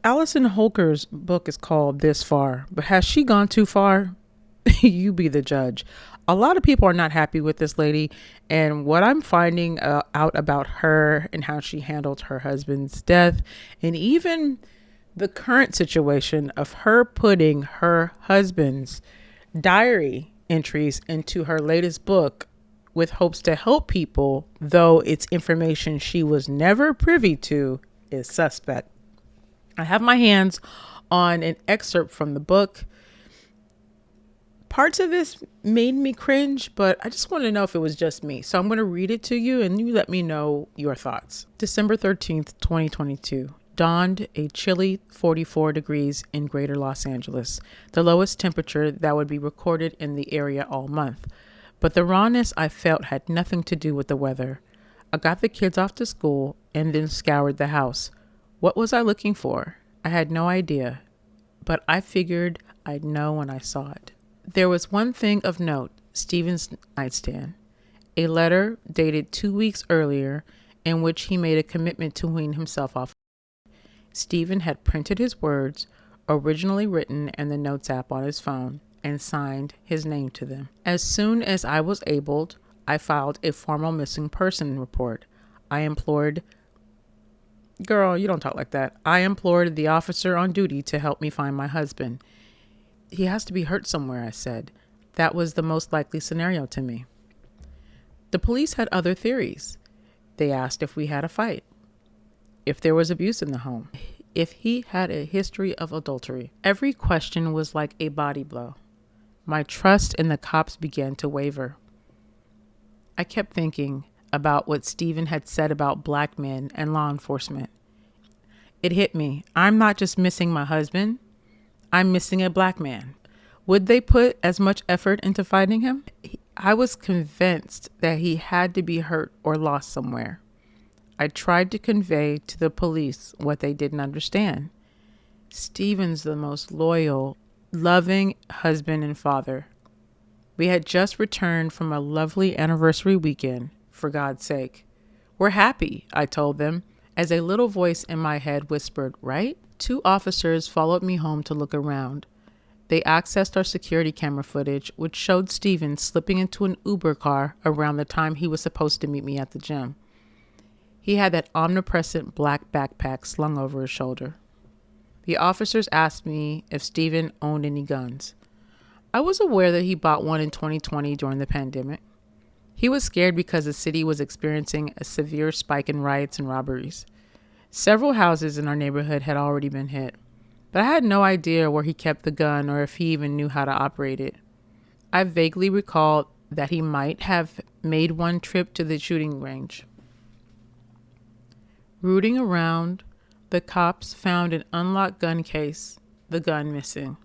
Allison Holker's book is called This Far, but has she gone too far? You be the judge. A lot of people are not happy with this lady, and what I'm finding out about her and how she handled her husband's death, and even the current situation of her putting her husband's diary entries into her latest book with hopes to help people, though it's information she was never privy to, is suspect. I have my hands on an excerpt from the book. Parts of this made me cringe, but I just want to know if it was just me. So I'm going to read it to you and you let me know your thoughts. December 13th, 2022. Dawned a chilly 44 degrees in greater Los Angeles, the lowest temperature that would be recorded in the area all month. But the rawness I felt had nothing to do with the weather. I got the kids off to school and then scoured the house. What was I looking for? I had no idea, but I figured I'd know when I saw it. There was one thing of note: Stephen's nightstand. A letter dated 2 weeks earlier in which he made a commitment to wean himself off. Stephen had printed his words, originally written in the notes app on his phone, and signed his name to them. As soon as I was able, I filed a formal missing person report. I implored the officer on duty to help me find my husband. He has to be hurt somewhere, I said. That was the most likely scenario to me. The police had other theories. They asked if we had a fight, if there was abuse in the home, if he had a history of adultery. Every question was like a body blow. My trust in the cops began to waver. I kept thinking about what Stephen had said about black men and law enforcement. It hit me. I'm not just missing my husband. I'm missing a black man. Would they put as much effort into finding him? I was convinced that he had to be hurt or lost somewhere. I tried to convey to the police what they didn't understand. Stephen's the most loyal, loving husband and father. We had just returned from a lovely anniversary weekend, for God's sake. We're happy, I told them, as a little voice in my head whispered, right? 2 officers followed me home to look around. They accessed our security camera footage, which showed Stephen slipping into an Uber car around the time he was supposed to meet me at the gym. He had that omnipresent black backpack slung over his shoulder. The officers asked me if Stephen owned any guns. I was aware that he bought one in 2020 during the pandemic. He was scared because the city was experiencing a severe spike in riots and robberies. Several houses in our neighborhood had already been hit, but I had no idea where he kept the gun or if he even knew how to operate it. I vaguely recalled that he might have made one trip to the shooting range. Rooting around, the cops found an unlocked gun case, the gun missing.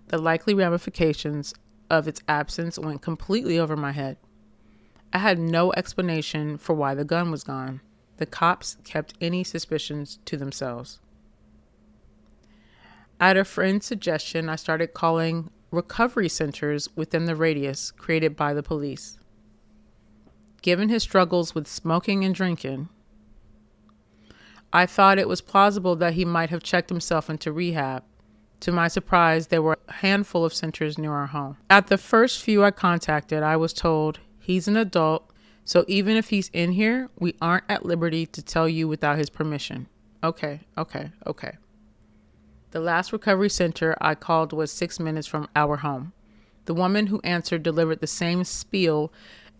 The likely ramifications of its absence went completely over my head. I had no explanation for why the gun was gone. The cops kept any suspicions to themselves. At a friend's suggestion, I started calling recovery centers within the radius created by the police. Given his struggles with smoking and drinking, I thought it was plausible that he might have checked himself into rehab. To my surprise, there were a handful of centers near our home. At the first few I contacted, I was told, he's an adult, so even if he's in here, we aren't at liberty to tell you without his permission. Okay. The last recovery center I called was 6 minutes from our home. The woman who answered delivered the same spiel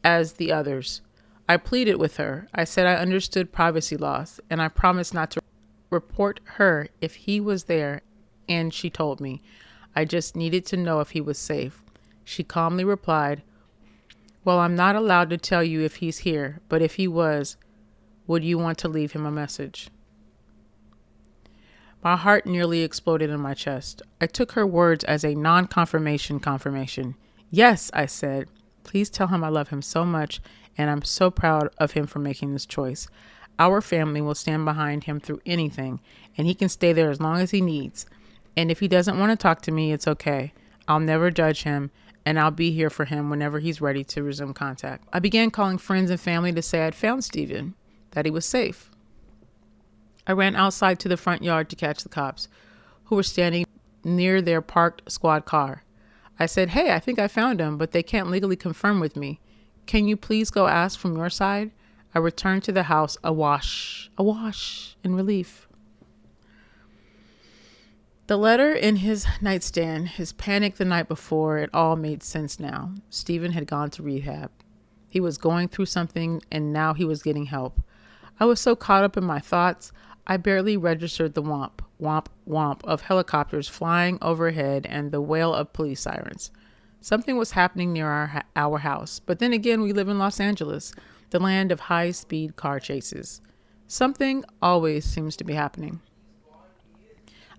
as the others. I pleaded with her. I said I understood privacy laws, and I promised not to report her if he was there, and she told me. I just needed to know if he was safe. She calmly replied, well, I'm not allowed to tell you if he's here, but if he was, would you want to leave him a message? My heart nearly exploded in my chest. I took her words as a non-confirmation confirmation. Yes, I said. Please tell him I love him so much, and I'm so proud of him for making this choice. Our family will stand behind him through anything, and he can stay there as long as he needs. And if he doesn't want to talk to me, it's okay. I'll never judge him, and I'll be here for him whenever he's ready to resume contact. I began calling friends and family to say I'd found Stephen, that he was safe. I ran outside to the front yard to catch the cops, who were standing near their parked squad car. I said, "Hey, I think I found him, but they can't legally confirm with me. Can you please go ask from your side?" I returned to the house awash in relief. The letter in his nightstand, his panic the night before, it all made sense now. Stephen had gone to rehab. He was going through something, and now he was getting help. I was so caught up in my thoughts, I barely registered the whomp, whomp, whomp of helicopters flying overhead and the wail of police sirens. Something was happening near our house, but then again, we live in Los Angeles, the land of high-speed car chases. Something always seems to be happening.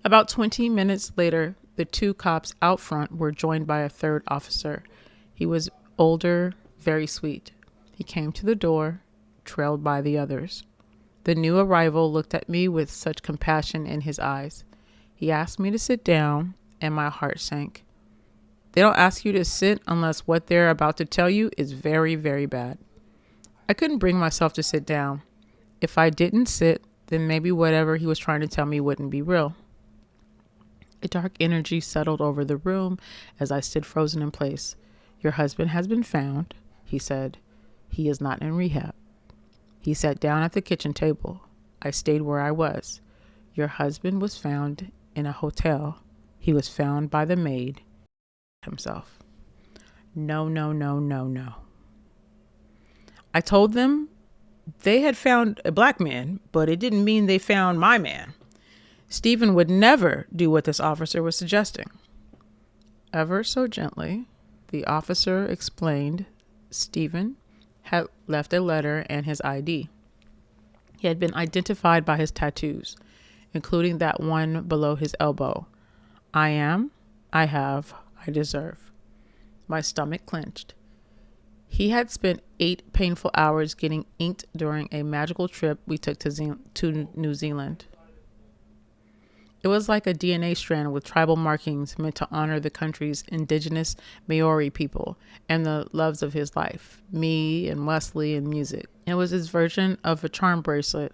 About 20 minutes later, the two cops out front were joined by a third officer. He was older, very sweet. He came to the door, trailed by the others. The new arrival looked at me with such compassion in his eyes. He asked me to sit down, and my heart sank. They don't ask you to sit unless what they're about to tell you is very, very bad. I couldn't bring myself to sit down. If I didn't sit, then maybe whatever he was trying to tell me wouldn't be real. A dark energy settled over the room as I stood frozen in place. "Your husband has been found," he said. "He is not in rehab." He sat down at the kitchen table. I stayed where I was. "Your husband was found in a hotel. He was found by the maid himself." No, no, no, no, no. I told them they had found a black man, but it didn't mean they found my man. Stephen would never do what this officer was suggesting. Ever so gently, the officer explained Stephen had left a letter and his ID. He had been identified by his tattoos, including that one below his elbow. I am, I have, I deserve. My stomach clenched. He had spent 8 painful hours getting inked during a magical trip we took to New Zealand. It was like a DNA strand with tribal markings meant to honor the country's indigenous Maori people and the loves of his life, me and Wesley and music. It was his version of a charm bracelet,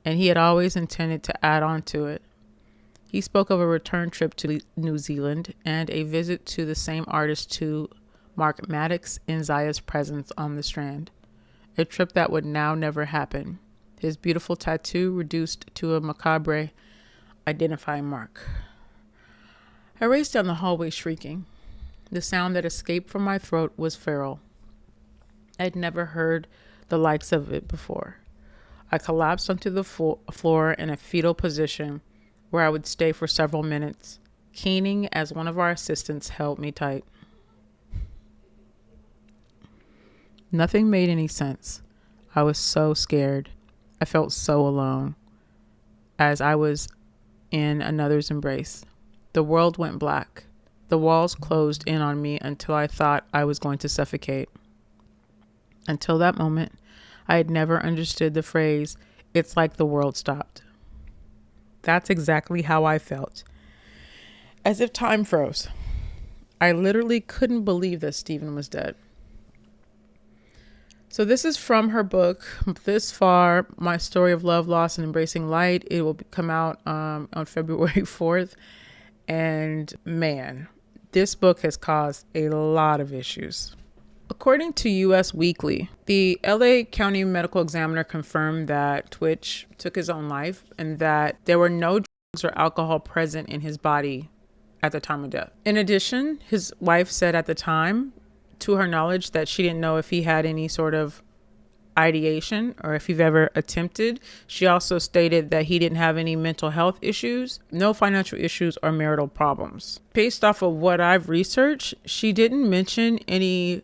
and he had always intended to add on to it. He spoke of a return trip to New Zealand and a visit to the same artist to mark Maddox and Zaya's presence on the strand, a trip that would now never happen. His beautiful tattoo reduced to a macabre identifying mark. I raced down the hallway shrieking. The sound that escaped from my throat was feral. I had never heard the likes of it before. I collapsed onto the floor in a fetal position where I would stay for several minutes, keening as one of our assistants held me tight. Nothing made any sense. I was so scared. I felt so alone as I was in another's embrace. The world went black. The walls closed in on me until I thought I was going to suffocate. Until that moment, I had never understood the phrase, "It's like the world stopped." That's exactly how I felt. As if time froze. I literally couldn't believe that Stephen was dead. So this is from her book, This Far, My Story of Love, Loss, and Embracing Light. It will come out on February 4th. And man, this book has caused a lot of issues. According to U.S. Weekly, the LA County Medical Examiner confirmed that Twitch took his own life and that there were no drugs or alcohol present in his body at the time of death. In addition, his wife said at the time, to her knowledge, that she didn't know if he had any sort of ideation or if he've ever attempted. She also stated that he didn't have any mental health issues, no financial issues, or marital problems. Based off of what I've researched, she didn't mention any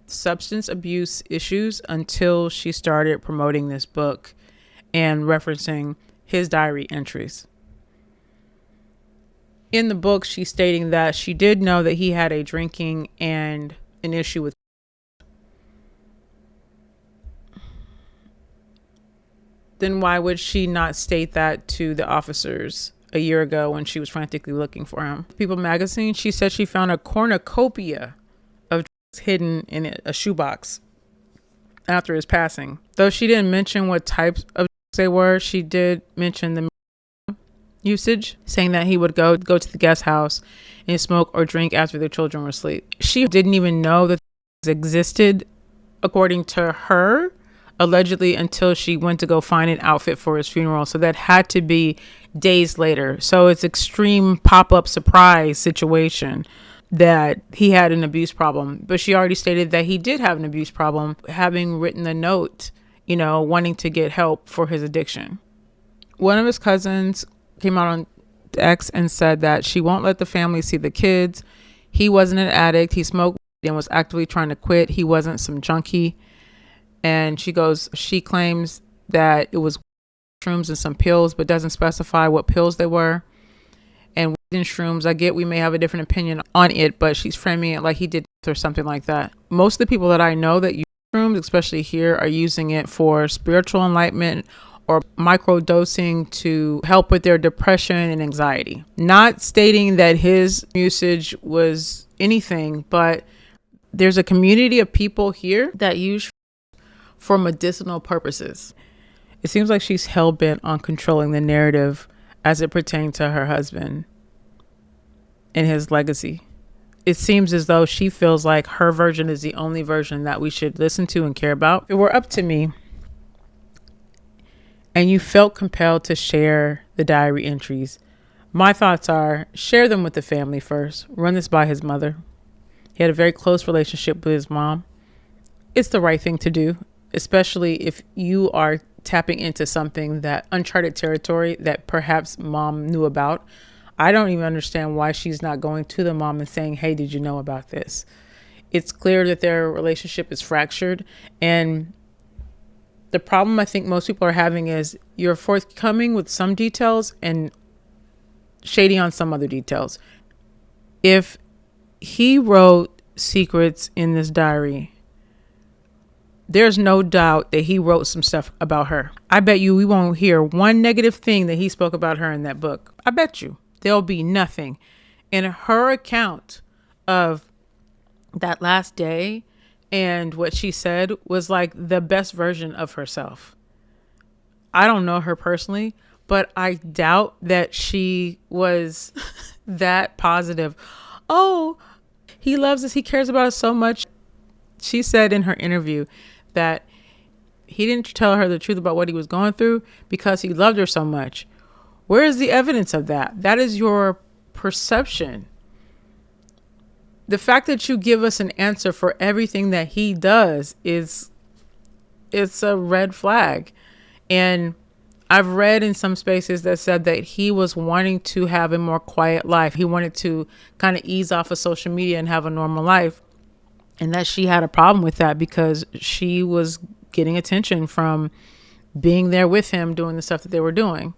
substance abuse issues until she started promoting this book and referencing his diary entries. In the book, she's stating that she did know that he had a drinking and an issue with. Then why would she not state that to the officers a year ago when she was frantically looking for him? People magazine, she said she found a cornucopia of drugs hidden in a shoebox after his passing. Though she didn't mention what types of they were, she did mention the usage, saying that he would go to the guest house and smoke or drink after their children were asleep. She didn't even know that this existed, according to her, allegedly, until she went to go find an outfit for his funeral. So that had to be days later. So it's extreme pop-up surprise situation that he had an abuse problem. But she already stated that he did have an abuse problem, having written the note, wanting to get help for his addiction. One of his cousins came out on X and said that she won't let the family see the kids. He wasn't an addict. He smoked and was actively trying to quit. He wasn't some junkie. And she claims that it was shrooms and some pills, but doesn't specify what pills they were. And weed and shrooms, I get we may have a different opinion on it, but she's framing it like he did or something like that. Most of the people that I know that use shrooms, especially here, are using it for spiritual enlightenment or microdosing to help with their depression and anxiety. Not stating that his usage was anything, but there's a community of people here that use for medicinal purposes. It seems like she's hell-bent on controlling the narrative as it pertains to her husband and his legacy. It seems as though she feels like her version is the only version that we should listen to and care about. If it were up to me, and you felt compelled to share the diary entries, my thoughts are share them with the family first. Run this by his mother. He had a very close relationship with his mom. It's the right thing to do, especially if you are tapping into something that uncharted territory that perhaps mom knew about. I don't even understand why she's not going to the mom and saying, hey, did you know about this? It's clear that their relationship is fractured, and the problem I think most people are having is you're forthcoming with some details and shady on some other details. If he wrote secrets in this diary, there's no doubt that he wrote some stuff about her. I bet you we won't hear one negative thing that he spoke about her in that book. I bet you there'll be nothing. And her account of that last day and what she said was like the best version of herself. I don't know her personally, but I doubt that she was that positive. Oh, he loves us. He cares about us so much. She said in her interview that he didn't tell her the truth about what he was going through because he loved her so much. Where is the evidence of that? That is your perception. The fact that you give us an answer for everything that he does it's a red flag. And I've read in some spaces that said that he was wanting to have a more quiet life. He wanted to kind of ease off of social media and have a normal life. And that she had a problem with that because she was getting attention from being there with him doing the stuff that they were doing.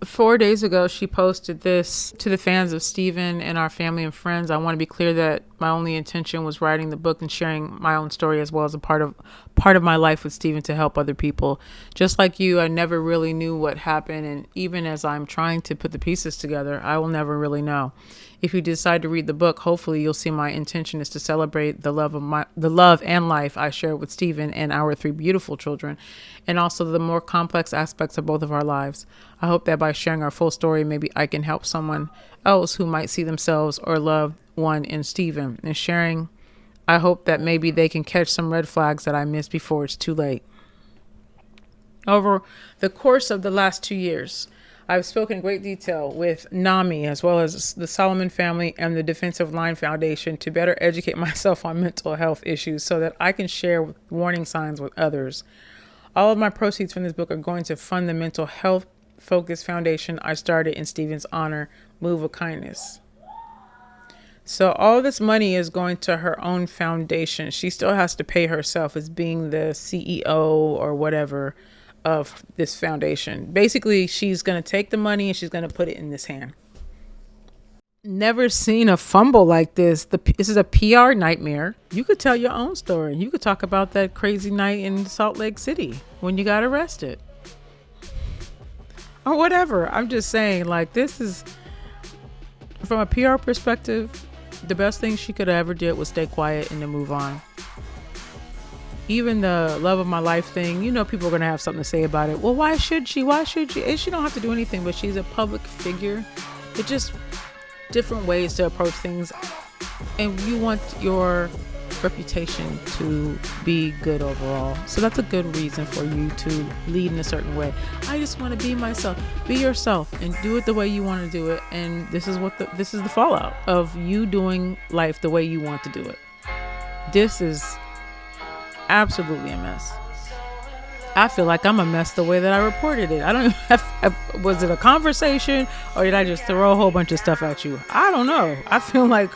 4 days ago, she posted this to the fans of Stephen and our family and friends. I want to be clear that my only intention was writing the book and sharing my own story as well as a part of my life with Stephen to help other people. Just like you, I never really knew what happened. And even as I'm trying to put the pieces together, I will never really know. If you decide to read the book, hopefully you'll see my intention is to celebrate the love and life I share with Stephen and our 3 beautiful children, and also the more complex aspects of both of our lives. I hope that by sharing our full story, maybe I can help someone else who might see themselves or loved one in Stephen. And sharing, I hope that maybe they can catch some red flags that I missed before it's too late. Over the course of the last 2 years, I've spoken in great detail with NAMI as well as the Solomon family and the Defensive Line Foundation to better educate myself on mental health issues so that I can share warning signs with others. All of my proceeds from this book are going to fund the mental health focused foundation I started in Stephen's honor, Move of Kindness. So all this money is going to her own foundation. She still has to pay herself as being the CEO or whatever of this foundation. Basically, she's going to take the money and she's going to put it in this hand. Never seen a fumble like this. This is a PR nightmare. You could tell your own story. You could talk about that crazy night in Salt Lake City when you got arrested. Or whatever. I'm just saying, like, this is, from a PR perspective, the best thing she could have ever did was stay quiet and then move on. Even the love of my life thing, people are going to have something to say about it. Well, why should she? Why should she? And she don't have to do anything, but she's a public figure. It's just different ways to approach things. And you want your reputation to be good overall. So that's a good reason for you to lead in a certain way. I just want to be myself. Be yourself and do it the way you want to do it. And this is the fallout of you doing life the way you want to do it. This is absolutely a mess. I feel like I'm a mess the way that I reported it. I don't even have, was it a conversation or did I just throw a whole bunch of stuff at you? I don't know. I feel like,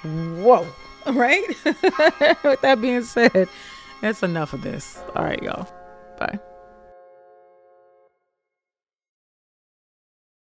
whoa. Right? With that being said, that's enough of this. All right, y'all. Bye.